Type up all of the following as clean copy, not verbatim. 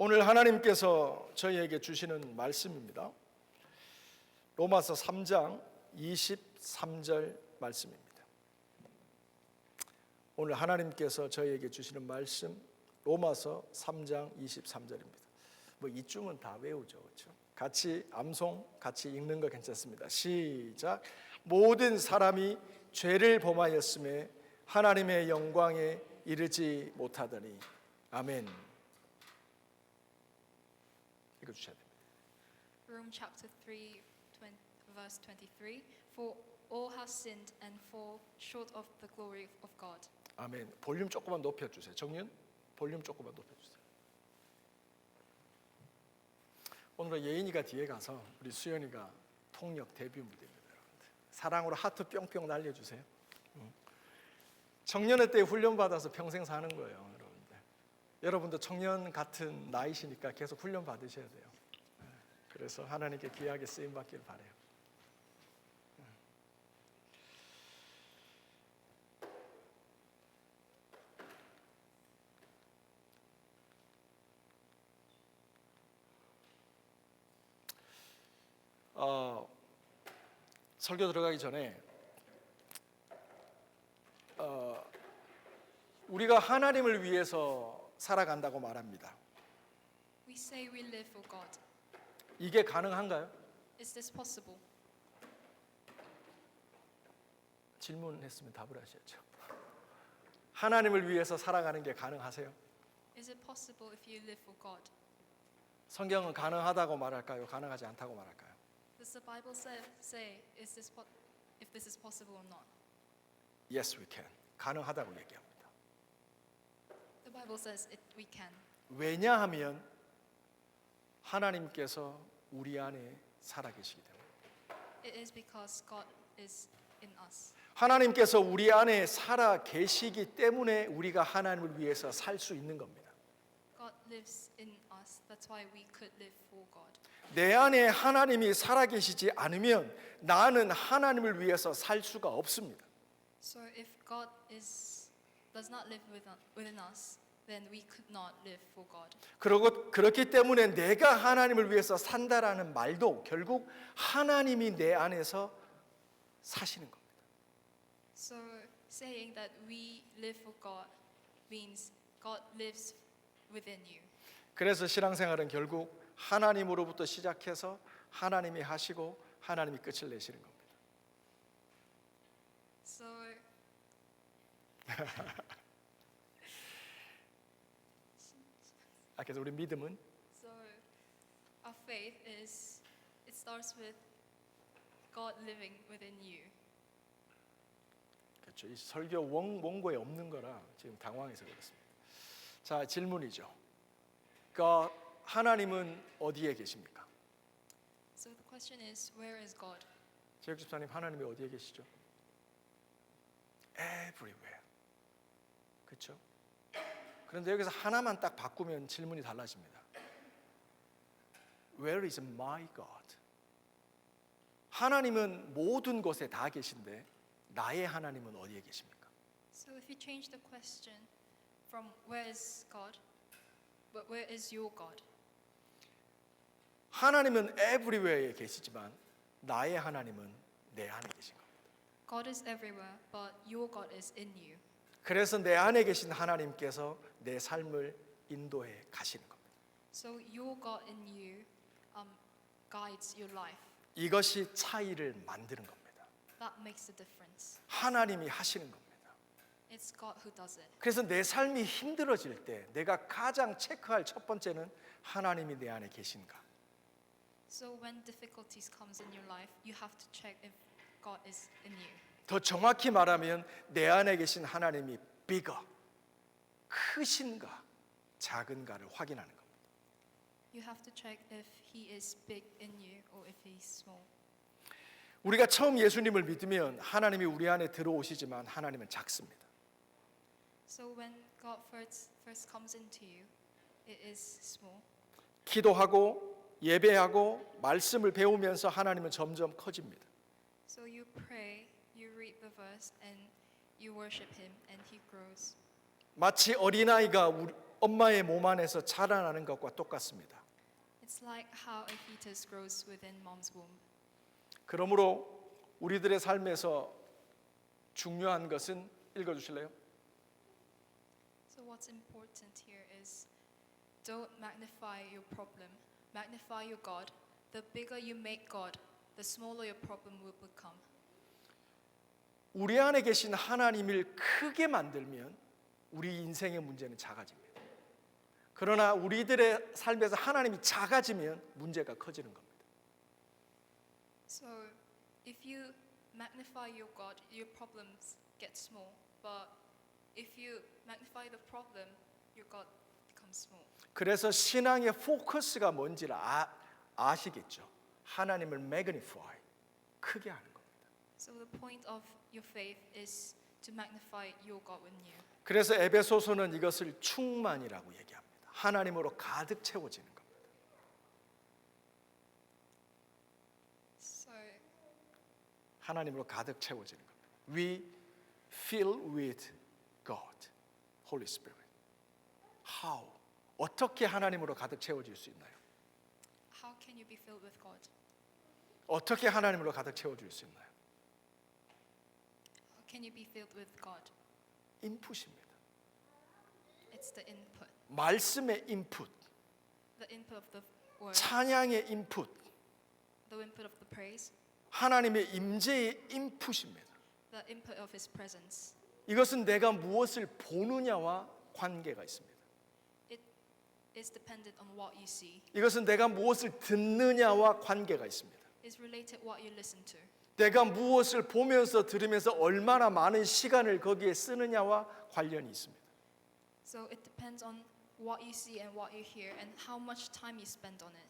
오늘 하나님께서 저희에게 주시는 말씀입니다. 로마서 3장 23절 말씀입니다. 오늘 하나님께서 저희에게 주시는 말씀 로마서 3장 23절입니다. 뭐 이쯤은 다 외우죠, 그렇죠? 같이 암송, 같이 읽는 거 괜찮습니다. 시작. 모든 사람이 죄를 범하였음에 하나님의 영광에 이르지 못하더니. 아멘. 읽어주셔야 됩니다. Rome chapter 3, verse 23. For all have sinned and fall short of the glory of God. 아멘. 볼륨 조금만 높여주세요. 정윤, 볼륨 조금만 높여주세요. 오늘은 예인이가 뒤에 가서 우리 수연이가 통역 데뷔 무대입니다. 여러분들. 사랑으로 하트 뿅뿅 날려주세요. 청년회 때 훈련받아서 평생 사는 거예요, 여러분들. 여러분도 청년 같은 나이시니까 계속 훈련 받으셔야 돼요. 그래서 하나님께 귀하게 쓰임 받기를 바라요. 설교 들어가기 전에 우리가 하나님을 위해서 살아간다고 말합니다. We say we live for God. 이게 가능한가요? Is this possible? 질문했으면 답을 하셔야죠. 하나님을 위해서 살아가는 게 가능하세요? Is it possible if you live for God? 성경은 가능하다고 말할까요? 가능하지 않다고 말할까요? Does the Bible say if this is possible or not? Yes, we can. 가능하다고 얘기합니다. The Bible says we can. 왜냐하면 하나님께서 우리 안에 살아계시기 때문에. It is because God is in us. 하나님께서 우리 안에 살아계시기 때문에 우리가 하나님을 위해서 살 수 있는 겁니다. God lives in us. That's why we could live for God. 내 안에 하나님이 살아계시지 않으면 나는 하나님을 위해서 살 수가 없습니다. So if God does not live within us, then we could not live for God. 그렇기 때문에 내가 하나님을 위해서 산다라는 말도 결국 하나님이 내 안에서 사시는 겁니다. So saying that we live for God means God lives within you. 그래서 신앙생활은 결국 하나님으로부터 시작해서 하나님이 하시고 하나님이 끝을 내시는 겁니다. So 그래서 우리 믿음은 our faith it starts with God living within you. 그렇죠. 이 설교 원고에 없는 거라 지금 당황해서 그렇습니다. 자, 질문이죠. 그러니까 하나님은 어디에 계십니까? So the question is, where is God? 제육 집사님, 하나님이 어디에 계시죠? Everywhere. 그렇죠? 그런데 여기서 하나만 딱 바꾸면 질문이 달라집니다. Where is my God? 하나님은 모든 곳에 다 계신데 나의 하나님은 어디에 계십니까? So if you change the question from where is God, but where is your God? 하나님은 everywhere에 계시지만 나의 하나님은 내 안에 계신 겁니다. God is everywhere, but your God is in you. 그래서 내 안에 계신 하나님께서 내 삶을 인도해 가시는 겁니다. So your God in you guides your life. 이것이 차이를 만드는 겁니다. That makes the difference. 하나님이 하시는 겁니다. It's God who does it. 그래서 내 삶이 힘들어질 때 내가 가장 체크할 첫 번째는 하나님이 내 안에 계신가. So when difficulties comes in your life, you have to check if God is in you. 더 정확히 말하면 내 안에 계신 하나님이 bigger, 크신가 작은가를 확인하는 겁니다. You have to check if He is big in you or if He is small. 우리가 처음 예수님을 믿으면 하나님이 우리 안에 들어오시지만 하나님은 작습니다. So when God first comes into you, it is small. 기도하고 예배하고 말씀을 배우면서 하나님은 점점 커집니다. So you pray, you read the verse, and you worship Him, and He grows. 마치 어린아이가 엄마의 몸 안에서 자라나는 것과 똑같습니다. It's like how a fetus grows within mom's womb. 그러므로 우리들의 삶에서 중요한 것은 읽어주실래요? So what's important here is don't magnify your problem. Magnify your God. The bigger you make God, the smaller your problem will become. 우리 안에 계신 하나님을 크게 만들면 우리 인생의 문제는 작아집니다. 그러나 우리들의 삶에서 하나님이 작아지면 문제가 커지는 겁니다. So if you magnify your God, your problems get small. But if you magnify the problem, your God becomes small. 그래서 신앙의 포커스가 뭔지를 아시겠죠. 하나님을 magnify, 크게 하는 겁니다. So the point of your faith is to magnify your God in you. 그래서 에베소서는 이것을 충만이라고 얘기합니다. 하나님으로 가득 채워지는 겁니다. So 하나님으로 가득 채워지는 겁니다. We fill with God, Holy Spirit. How? 어떻게 하나님으로 가득 채워질 수 있나요? how can you be filled with God? 어떻게 하나님으로 가득 채워질 수 있나요? How can you be filled with God? 인풋입니다. It's the input. 말씀의 인풋, The input of the word. 찬양의 인풋, The input of the praise. 하나님의 임재의 인풋입니다. The input of His presence. 이것은 내가 무엇을 보느냐와 관계가 있습니다. It is dependent on what you see. 이것은 내가 무엇을 듣느냐와 관계가 있습니다. It's related what you listen to. 내가 무엇을 보면서 들으면서 얼마나 많은 시간을 거기에 쓰느냐와 관련이 있습니다. So it depends on what you see and what you hear and how much time you spend on it.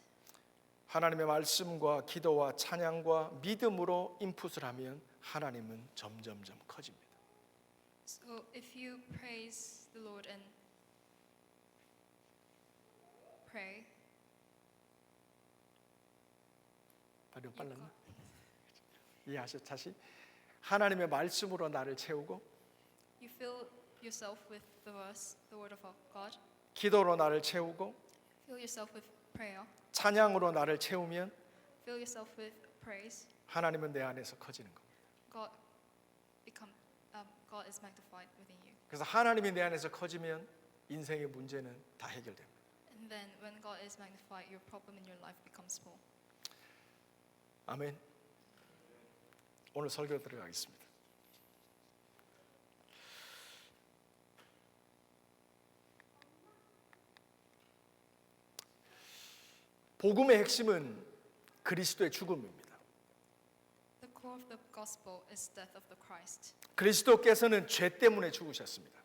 하나님의 말씀과 기도와 찬양과 믿음으로 인풋을 하면 하나님은 점점점 커집니다. So if you praise the Lord and pray, 발음 빨랐나? 이해하셨죠? 다시 하나님의 말씀으로 나를 채우고 you fill yourself with the verse, the word of God. 기도로 나를 채우고 Fill yourself with prayer. 찬양으로 나를 채우면 Fill yourself with praise. 하나님은 내 안에서 커지는 겁니다. God is magnified within you. 그래서 하나님이 내 안에서 커지면 인생의 문제는 다 해결됩니다. And then when God is magnified, your problem in your life becomes small. 아멘. 오늘 설교 들어가겠습니다. 복음의 핵심은 그리스도의 죽음입니다. The core of the gospel is death of the Christ. 그리스도께서는 죄 때문에 죽으셨습니다.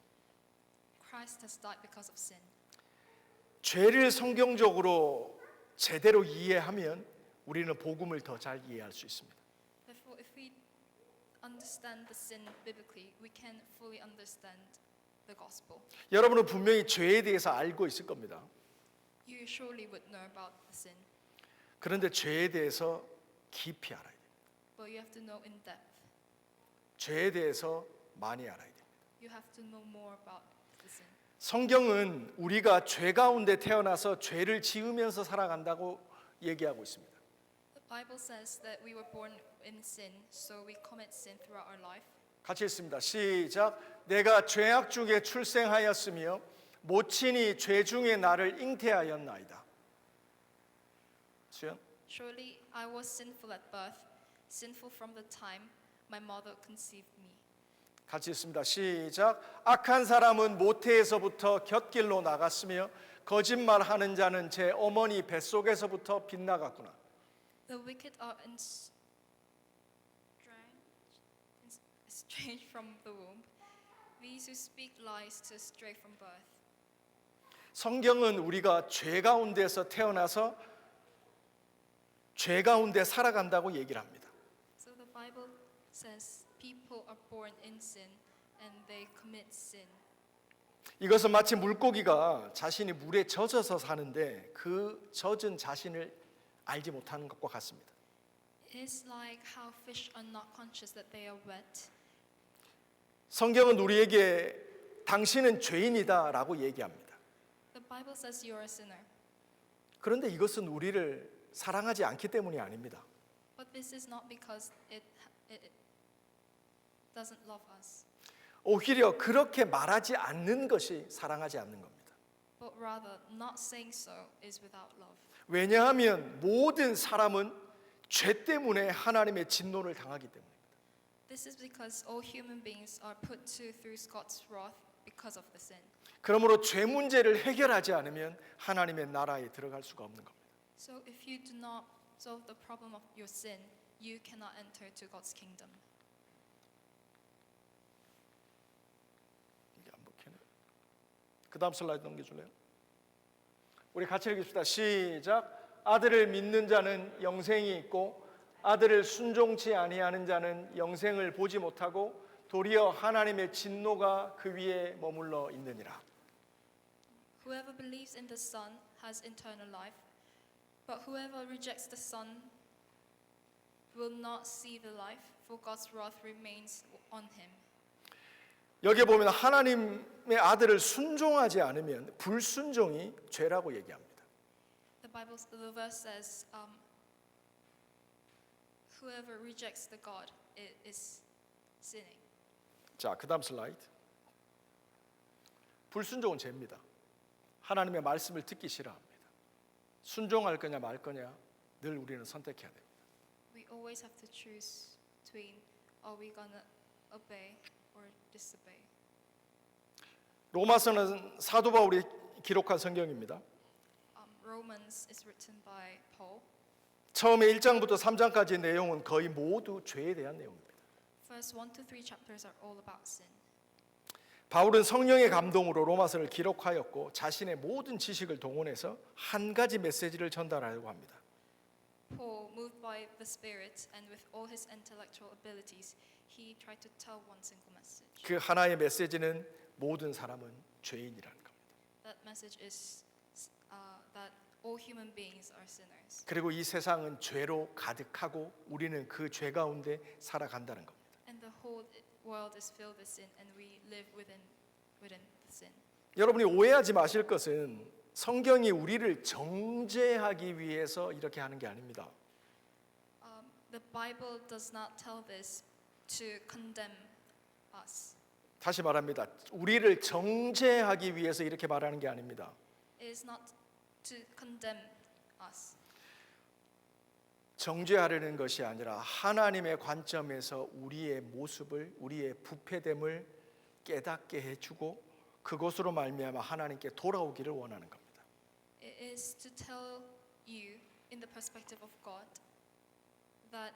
Christ has died because of sin. 죄를 성경적으로 제대로 이해하면 우리는 복음을 더 잘 이해할 수 있습니다. Therefore, if we understand the sin biblically, we can fully understand the gospel. 여러분은 분명히 죄에 대해서 알고 있을 겁니다. You surely would know about the sin, 그런데 죄에 대해서 깊이 알아야 돼요. but you have to know in depth. 죄에 대해서 많이 알아야 돼요. You have to know more about the sin. 성경은 우리가 죄 가운데 태어나서 죄를 지으면서 살아간다고 얘기하고 있습니다. The Bible says that we were born in sin, so we commit sin throughout our life. 같이 읽습니다. 시작. 내가 죄악 중에 출생하였으며 모친이 죄 중에 나를 잉태하였나이다. 수연. Surely I was sinful at birth, sinful from the time my mother conceived me. 같이 읽습니다. 시작. 악한 사람은 모태에서부터 곁길로 나갔으며 거짓말하는 자는 제 어머니 뱃속에서부터 빗나갔구나. The wicked are estranged from the womb. These who speak lies to stray from birth. 성경은 우리가 죄 가운데서 태어나서 죄 가운데 살아간다고 얘기를 합니다. So the Bible says people are born in sin and they commit sin. 이것은 마치 물고기가 자신이 물에 젖어서 사는데 그 젖은 자신을 알지 못하는 것과 같습니다. It's like how fish are not conscious that they are wet. 성경은 우리에게 당신은 죄인이다라고 얘기합니다. The Bible says you are a sinner. 그런데 이것은 우리를 사랑하지 않기 때문이 아닙니다. But this is not because it doesn't love us, 오히려 그렇게 말하지 않는 것이 사랑하지 않는 겁니다. but rather not saying so is without love. 왜냐하면 모든 사람은 죄 때문에 하나님의 진노를 당하기 때문입니다. This is because all human beings are put to through God's wrath because of the sin. 그러므로 죄 문제를 해결하지 않으면 하나님의 나라에 들어갈 수가 없는 겁니다. So if you do not solve the problem of your sin, you cannot enter to God's kingdom. 이게 안 먹히네. 그 다음 슬라이드 넘겨줄래요? 우리 같이 읽읍시다. 시작. 아들을 믿는 자는 영생이 있고 아들을 순종치 아니하는 자는 영생을 보지 못하고 도리어 하나님의 진노가 그 위에 머물러 있느니라. Whoever believes in the Son has eternal life, but whoever rejects the Son will not see the life, for God's wrath remains on him. 여기 보면 하나님의 아들을 순종하지 않으면 불순종이 죄라고 얘기합니다. The verse says, whoever rejects the God is sinning. 자, 그 다음 슬라이드. 불순종은 죄입니다. 하나님의 말씀을 듣기 싫어합니다. 순종할 거냐 말 거냐 늘 우리는 선택해야 됩니다. We always have to choose between are we gonna obey or disobey. 로마서는 사도 바울이 기록한 성경입니다. Romans is written by Paul. 처음에 1장부터 3장까지의 내용은 거의 모두 죄에 대한 내용입니다. First 1 to 3 chapters are all about sin. 바울은 성령의 감동으로 로마서를 기록하였고 자신의 모든 지식을 동원해서 한 가지 메시지를 전달하려고 합니다. Paul, moved by the Spirit and with all his intellectual abilities, he tried to tell one single message. 그 하나의 메시지는 모든 사람은 죄인이라는 겁니다. That message is that all human beings are sinners. 그리고 이 세상은 죄로 가득하고 우리는 그 죄 가운데 살아간다는 겁니다. And the whole world is filled with sin, and we live within the sin. 여러분이 오해하지 마실 것은 성경이 우리를 정죄하기 위해서 이렇게 하는 게 아닙니다. The Bible does not tell this to condemn us. 다시 말합니다. 우리를 정죄하기 위해서 이렇게 말하는 게 아닙니다. It is not to condemn us. 정죄하려는 것이 아니라 하나님의 관점에서 우리의 모습을, 우리의 부패됨을 깨닫게 해주고 그것으로 말미암아 하나님께 돌아오기를 원하는 겁니다. It is to tell you, in the perspective of God, that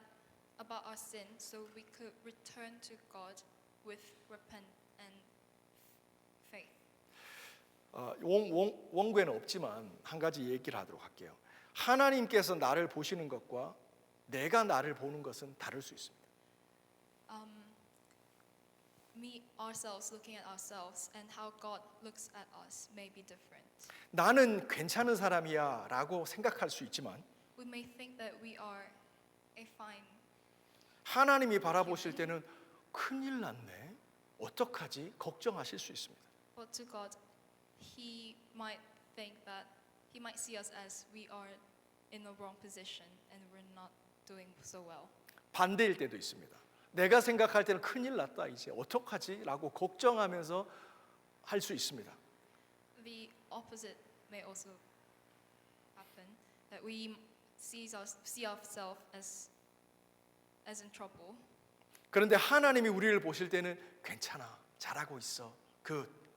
about our sin, so we could return to God with repent and faith. 원고에는 없지만 한 가지 얘기를 하도록 할게요. 하나님께서 나를 보시는 것과 내가 나를 보는 것은 다를 수 있습니다. Me ourselves looking at ourselves and how God looks at us may be different. 나는 괜찮은 사람이야라고 생각할 수 있지만 We may think that we are a fine. 하나님이 바라보실 때는 큰일 났네. 어떡하지? 걱정하실 수 있습니다. But to God, He might think that He might see us as we are in a wrong position and we're not doing so well. 반대일 때도 있습니다. 내가 생각할 때는 큰일 났다 이제 어떡하지? 라고 걱정하면서 할 수 있습니다. The opposite may also happen, that we see ourselves as in trouble. 그런데 하나님이 우리를 보실 때는 괜찮아, 잘하고 있어,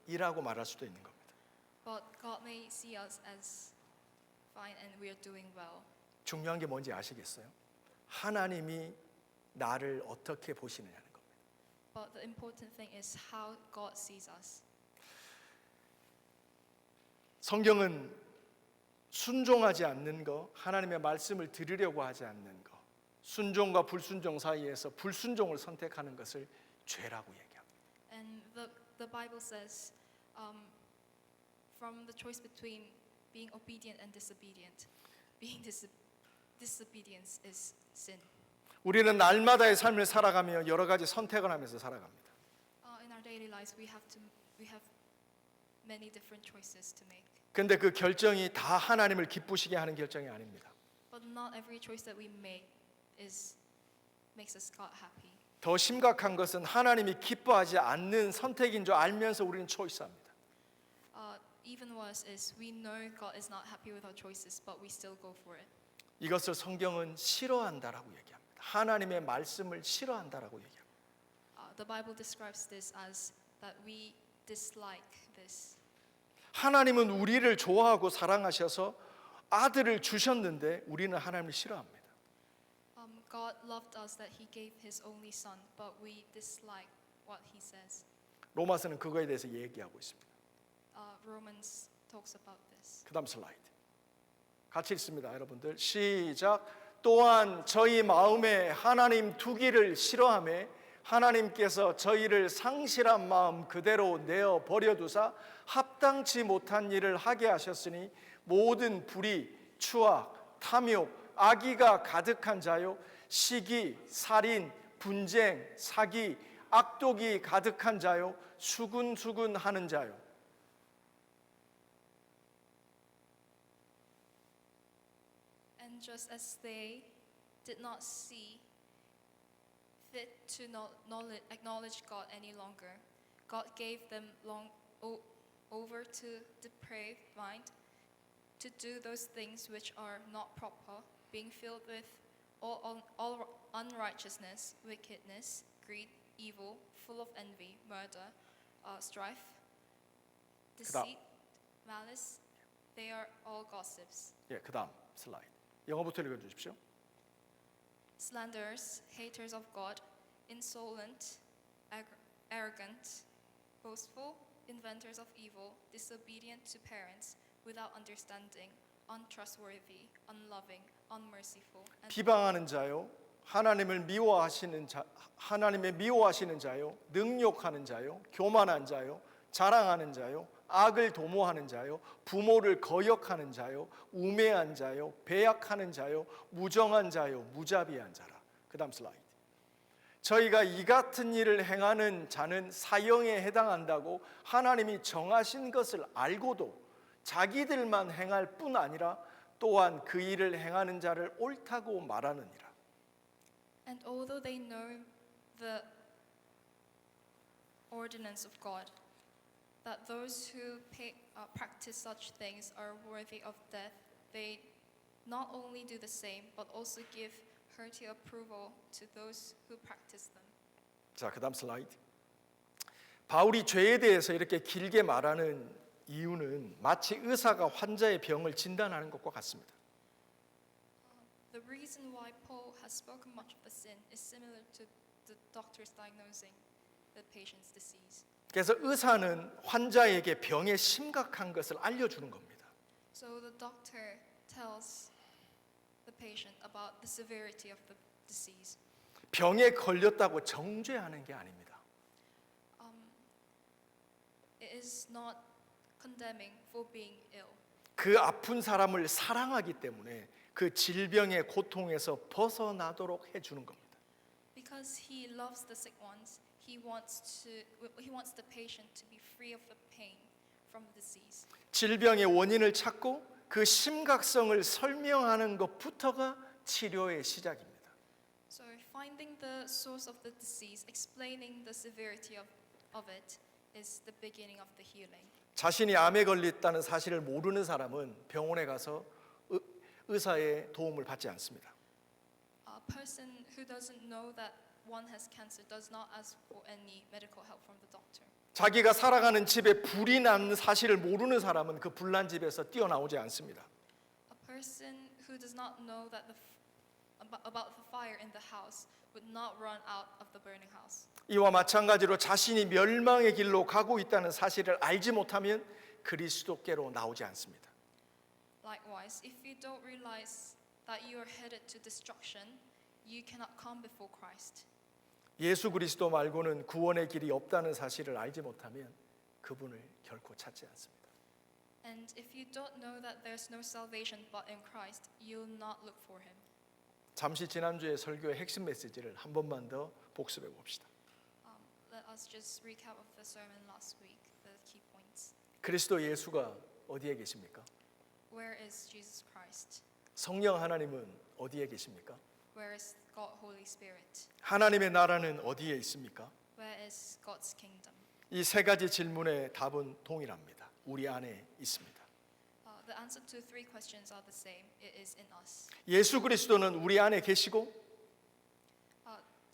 이라고 말할 수도 있는 겁니다. But God may see us as fine and we are doing well. 중요한 게 뭔지 아시겠어요? 하나님이 나를 어떻게 보시느냐는 겁니다. But the important thing is how God sees us. 성경은 순종하지 않는 거, 하나님의 말씀을 들으려고 하지 않는 거, 순종과 불순종 사이에서 불순종을 선택하는 것을 죄라고 얘기합니다. And the Bible says, from the choice between being obedient and disobedient, being disobedience is sin. 우리는 날마다의 삶을 살아가며 여러 가지 선택을 하면서 살아갑니다. In our daily lives, we we have many different choices to make. 근데 그 결정이 다 하나님을 기쁘시게 하는 결정이 아닙니다. But not every choice that we make makes us God happy. 더 심각한 것은 하나님이 기뻐하지 않는 선택인 줄 알면서 우리는 초이스합니다. Even worse is we know God is not happy with our choices, but we still go for it. 이것을 성경은 싫어한다라고 얘기합니다. 하나님의 말씀을 싫어한다라고 얘기합니다. The Bible describes this as that we dislike this. 하나님은 우리를 좋아하고 사랑하셔서 아들을 주셨는데 우리는 하나님을 싫어합니다. God loved us that He gave His only Son, but we dislike what He says. 로마서는 그거에 대해서 얘기하고 있습니다. Romans talks about this. 그다음 슬라이드. 같이 읽습니다, 여러분들. 시작. 또한 저희 마음에 하나님 두기를 싫어하며 하나님께서 저희를 상실한 마음 그대로 내어 버려두사 합당치 못한 일을 하게 하셨으니 모든 불의, 추악, 탐욕, 악의가 가득한 자요 시기, 살인, 분쟁, 사기, 악독이 가득한 자요 수군수군 하는 자요. And just as they did not see fit to acknowledge God any longer, God gave them over to depraved mind to do those things which are not proper, being filled with all unrighteousness, wickedness, greed, evil, full of envy, murder, strife, deceit, malice. They are all gossips. 예, 그다음 슬라이드. 영어부터 읽어 주십시오. Slanderers, haters of God, insolent, arrogant, boastful, inventors of evil, disobedient to parents, without understanding, untrustworthy, unloving, unmerciful. 비방하는 자요, 하나님의 미워하시는 자요, 능욕하는 자요, 교만한 자요, 자랑하는 자요, 악을 도모하는 자요, 부모를 거역하는 자요, 우매한 자요, 배약하는 자요, 무정한 자요, 무자비한 자라. 그다음 슬라이드. 저희가 이 같은 일을 행하는 자는 사형에 해당한다고 하나님이 정하신 것을 알고도 자기들만 행할 뿐 아니라 또한 그 일을 행하는 자를 옳다고 말하느니라. And although they know the ordinance of God, that those who practice such things are worthy of death, they not only do the same, but also give hearty approval to those who practice them. 자, 그다음 슬라이드. 바울이 죄에 대해서 이렇게 길게 말하는 이유는 마치 의사가 환자의 병을 진단하는 것과 같습니다. The reason why Paul has spoken much of the sin is similar to the doctors diagnosing the patient's disease. 그래서 의사는 환자에게 병의 심각한 것을 알려주는 겁니다. So the doctor tells the patient about the severity of the disease. 병에 걸렸다고 정죄하는 게 아닙니다. It is not condemning for being ill. 그 아픈 사람을 사랑하기 때문에 그 질병의 고통에서 벗어나도록 해주는 겁니다. Because he loves the sick ones, he wants the patient to be free of the pain from the disease. 질병의 원인을 찾고 그 심각성을 설명하는 것부터가 치료의 시작입니다. So finding the source of the disease, explaining the severity of it is the beginning of the healing. 자신이 암에 걸렸다는 사실을 모르는 사람은 병원에 가서 의사의 도움을 받지 않습니다. A person who doesn't know that one has cancer does not ask for any medical help from the doctor. 자기가 살아가는 집에 불이 난 사실을 모르는 사람은 그 불난 집에서 뛰어나오지 않습니다. A person who does not know that about the fire in the house would not run out of the burning house. 이와 마찬가지로 자신이 멸망의 길로 가고 있다는 사실을 알지 못하면 그리스도께로 나오지 않습니다. Likewise, if you don't realize that you are headed to destruction, you cannot come before Christ. 예수 그리스도 말고는 구원의 길이 없다는 사실을 알지 못하면 그분을 결코 찾지 않습니다. And if you don't know that there's no salvation but in Christ, you'll not look for him. 잠시 지난주에 설교의 핵심 메시지를 한 번만 더 복습해 봅시다. Let us just recap of the sermon last week. The 그리스도 예수가 어디에 계십니까? Where is Jesus Christ? 성령 하나님은 어디에 계십니까? Where is God Holy Spirit? 하나님의 나라는 어디에 있습니까? Where is God's kingdom? 이 세 가지 질문의 답은 동일합니다. 우리 안에 있습니다. The answer to three questions are the same. It is in us. 예수 그리스도는 우리 안에 계시고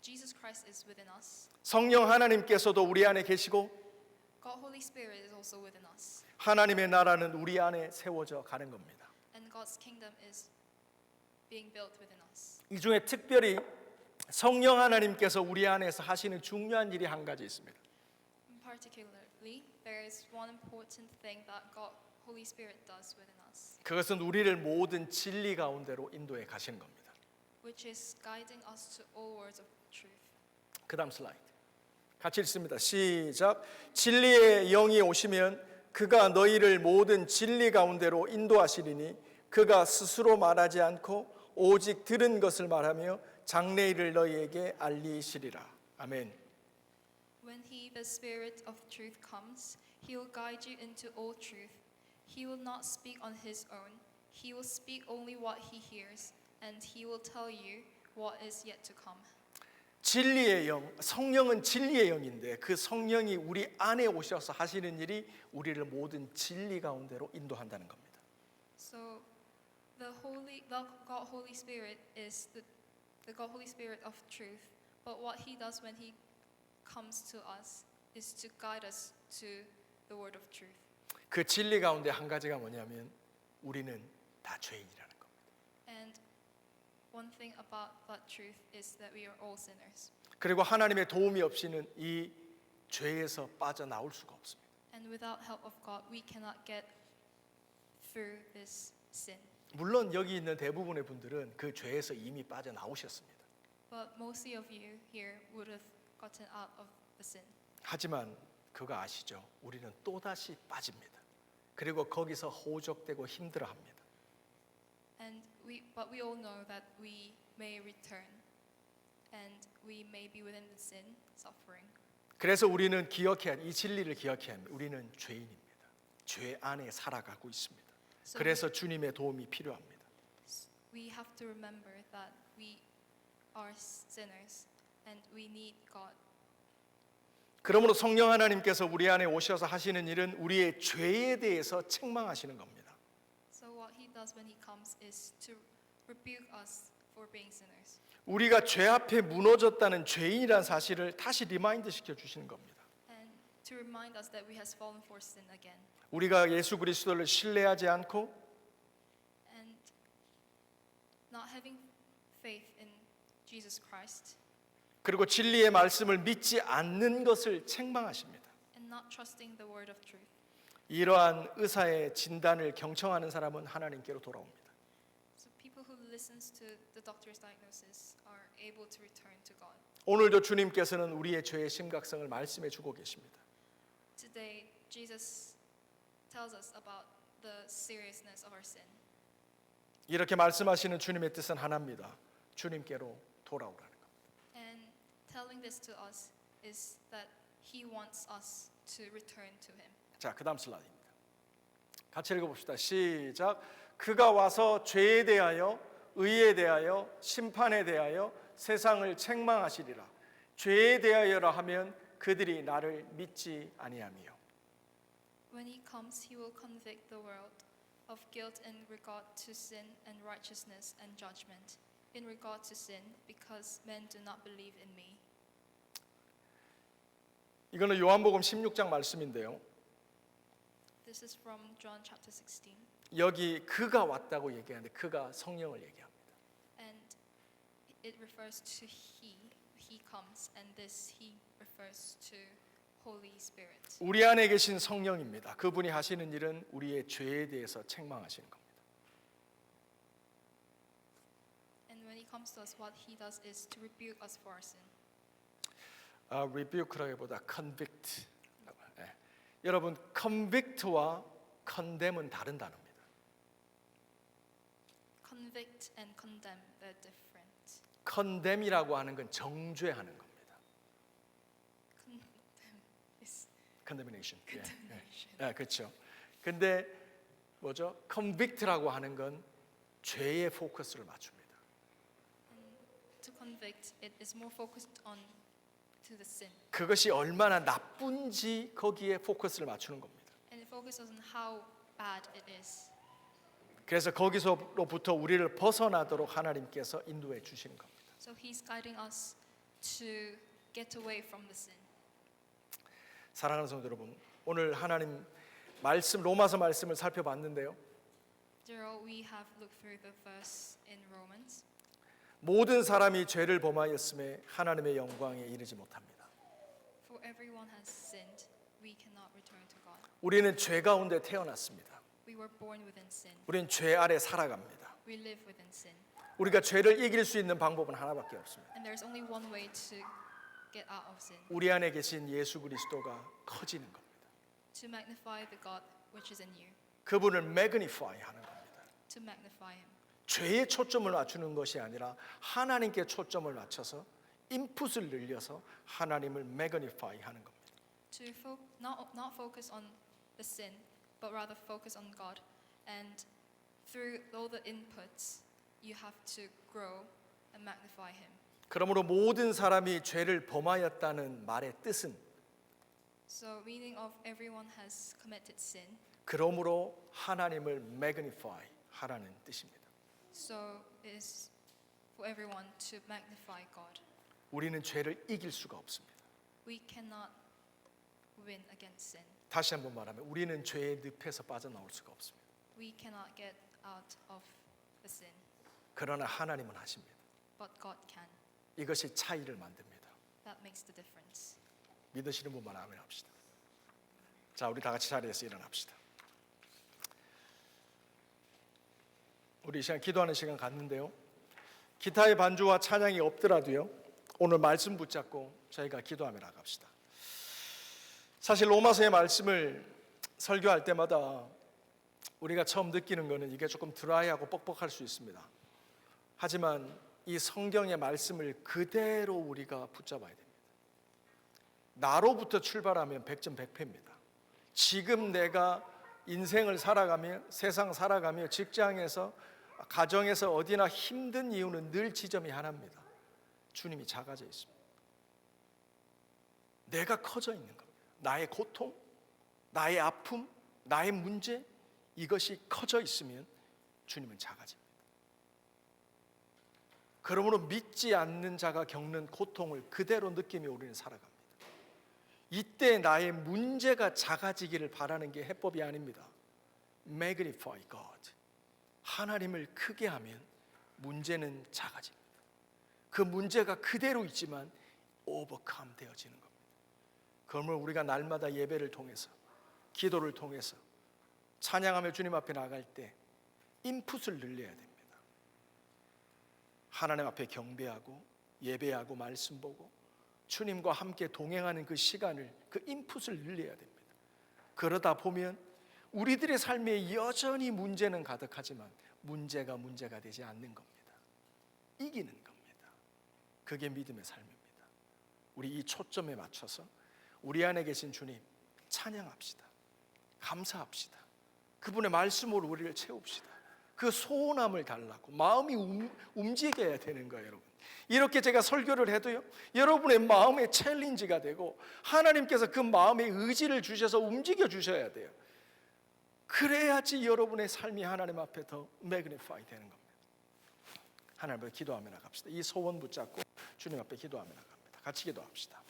Jesus Christ is within us. 성령 하나님께서도 우리 안에 계시고 God Holy Spirit is also within us. 하나님의 나라는 우리 안에 세워져 가는 겁니다. And God's kingdom is being built within us. 이 중에 특별히 성령 하나님께서 우리 안에서 하시는 중요한 일이 한 가지 있습니다. Particularly, there is one important thing that God Holy Spirit does within us, 그것은 우리를 모든 진리 가운데로 인도해 가시는 겁니다. which is guiding us to all words of truth. 그다음 슬라이드. 같이 읽습니다. 시작. 진리의 영이 오시면 그가 너희를 모든 진리 가운데로 인도하시리니 그가 스스로 말하지 않고 오직 들은 것을 말하며 장래일을 너희에게 알리시리라. 아멘. When He, the Spirit of truth, comes, He will guide you into all truth. He will not speak on His own. He will speak only what He hears, and He will tell you what is yet to come. 진리의 영, 성령은 진리의 영인데 그 성령이 우리 안에 오셔서 하시는 일이 우리를 모든 진리 가운데로 인도한다는 겁니다. So, the God Holy Spirit is the God Holy Spirit of truth. But what He does when He comes to us is to guide us to the word of truth. 그 진리 가운데 한 가지가 뭐냐면 우리는 다 죄인이라는 겁니다. And one thing about that truth is that we are all sinners. 그리고 하나님의 도움이 없이는 이 죄에서 빠져나올 수가 없습니다. And without help of God, we cannot get through this sin. 물론 여기 있는 대부분의 분들은 그 죄에서 이미 빠져나오셨습니다. But mostly of you here would have gotten out of the sin. 하지만 그거 아시죠? 우리는 또다시 빠집니다. 그리고 거기서 호적되고 힘들어합니다. But we all know that we may return, and we may be within the sin, suffering. 그래서 우리는 이 진리를 기억해야 합니다. 우리는 죄인입니다. 죄 안에 살아가고 있습니다. 그래서 주님의 도움이 필요합니다. We have to remember that we are sinners, and we need God. 그러므로 성령 하나님께서 우리 안에 오셔서 하시는 일은 우리의 죄에 대해서 책망하시는 겁니다. So what He does when He comes is to rebuke us for being sinners. 우리가 죄 앞에 무너졌다는 죄인이라는 사실을 다시 리마인드 시켜 주시는 겁니다. And to remind us that we have fallen for sin again. 우리가 예수 그리스도를 신뢰하지 않고 And not having faith in Jesus Christ 그리고 진리의 말씀을 믿지 않는 것을 책망하십니다. and not trusting the word of truth. 이러한 의사의 진단을 경청하는 사람은 하나님께로 돌아옵니다. So people who listens to the doctor's diagnosis are able to return to God. 오늘도 주님께서는 우리의 죄의 심각성을 말씀해 주고 계십니다. Today, Jesus tells us about the seriousness of our sin. 이렇게 말씀하시는 주님의 뜻은 하나입니다. 주님께로 돌아오라는 것. And telling this to us is that He wants us to return to Him. 자, 그다음 슬라이드입니다. 같이 읽어봅시다. 시작. 그가 와서 죄에 대하여, 의에 대하여, 심판에 대하여 세상을 책망하시리라. 죄에 대하여라 하면 그들이 나를 믿지 아니하며. When He comes, He will convict the world of guilt in regard to sin and righteousness and judgment. In regard to sin, because men do not believe in me. 이거는 요한복음 16장 말씀인데요. This is from John chapter 16. 여기 그가 왔다고 얘기하는데 그가 성령을 얘기합니다. And it refers to He comes, and this He refers to Holy Spirit. 우리 안에 계신 성령입니다. 그분이 하시는 일은 우리의 죄에 대해서 책망하시는 겁니다. And when He comes to us, what He does is to rebuke us for our sin. rebuke라기보다 convict. 네. 여러분, convict와 condemn은 다른 단어입니다. Convict and condemn, they're different. condemn이라고 하는 건 정죄하는 겁니다. Condemn is condemnation. 예, 그렇죠. 근데 뭐죠? convict라고 하는 건 죄의 포커스를 맞춥니다. To convict, it is more focused on to the sin, 그것이 얼마나 나쁜지 거기에 포커스를 맞추는 겁니다. and it focuses on how bad it is. 그래서 거기서로부터 우리를 벗어나도록 하나님께서 인도해 주시는 겁니다. So He's guiding us to get away from the sin. 사랑하는 성도 여러분, 오늘 하나님 말씀 로마서 말씀을 살펴봤는데요. Dear all, we have looked through the verse in Romans. 모든 사람이 죄를 범하였음에 하나님의 영광에 이르지 못합니다. For everyone has sinned, we cannot return to God. 우리는 죄 가운데 태어났습니다. We were born within sin. 우리는 죄 아래 살아갑니다. We live within sin. 우리가 죄를 이길 수 있는 방법은 하나밖에 없습니다. And there's only one way to get out of sin. 우리 안에 계신 예수 그리스도가 커지는 겁니다. To magnify the God which is in you. 그분을 매그니파이 하는 겁니다. To magnify Him. 죄에 초점을 맞추는 것이 아니라 하나님께 초점을 맞춰서 인풋을 늘려서 하나님을 매그니파이 하는 겁니다. To not focus on the sin, but rather focus on God. And through all the inputs, you have to grow and magnify Him. 그러므로 모든 사람이 죄를 범하였다는 말의 뜻은 So, meaning of everyone has committed sin. 그러므로 하나님을 매그니파이 하라는 뜻입니다. So, it is for everyone to magnify God. 우리는 죄를 이길 수가 없습니다. We cannot win against sin. 다시 한번 말하면 우리는 죄의 늪에서 빠져나올 수가 없습니다. We cannot get out of the sin, 그러나 하나님은 하십니다. but God can. 이것이 차이를 만듭니다. That makes the difference. 믿으시는 분만 아멘 합시다. 자, 우리 다 같이 자리에서 일어납시다. 우리 이 시간 기도하는 시간 갖는데요. 기타의 반주와 찬양이 없더라도요. 오늘 말씀 붙잡고 저희가 기도하며 나갑시다. 사실 로마서의 말씀을 설교할 때마다 우리가 처음 느끼는 것은 이게 조금 드라이하고 뻑뻑할 수 있습니다. 하지만 이 성경의 말씀을 그대로 우리가 붙잡아야 됩니다. 나로부터 출발하면 백전백패입니다. 지금 내가 인생을 살아가며 세상 살아가며 직장에서 가정에서 어디나 힘든 이유는 늘 지점이 하나입니다. 주님이 작아져 있습니다. 내가 커져 있는 겁니다. 나의 고통, 나의 아픔, 나의 문제 이것이 커져 있으면 주님은 작아집니다. 그러므로 믿지 않는 자가 겪는 고통을 그대로 느끼며 우리는 살아갑니다. 이때 나의 문제가 작아지기를 바라는 게 해법이 아닙니다. Magnify God. 하나님을 크게 하면 문제는 작아집니다. 그 문제가 그대로 있지만 overcome 되어지는 겁니다. 그러므로 우리가 날마다 예배를 통해서 기도를 통해서 찬양하며 주님 앞에 나갈 때 인풋을 늘려야 됩니다. 하나님 앞에 경배하고 예배하고 말씀 보고 주님과 함께 동행하는 그 시간을 그 인풋을 늘려야 됩니다. 그러다 보면 우리들의 삶에 여전히 문제는 가득하지만 문제가 되지 않는 겁니다. 이기는 겁니다. 그게 믿음의 삶입니다. 우리 이 초점에 맞춰서 우리 안에 계신 주님 찬양합시다. 감사합시다. 그분의 말씀으로 우리를 채웁시다. 그 소원함을 달라고 마음이 움직여야 되는 거예요, 여러분. 이렇게 제가 설교를 해도요, 여러분의 마음의 챌린지가 되고 하나님께서 그 마음의 의지를 주셔서 움직여 주셔야 돼요. 그래야지 여러분의 삶이 하나님 앞에 더 매그니파이 되는 겁니다. 하나님 앞에 기도하며 나갑시다. 이 소원 붙잡고 주님 앞에 기도하며 나갑니다. 같이 기도합시다.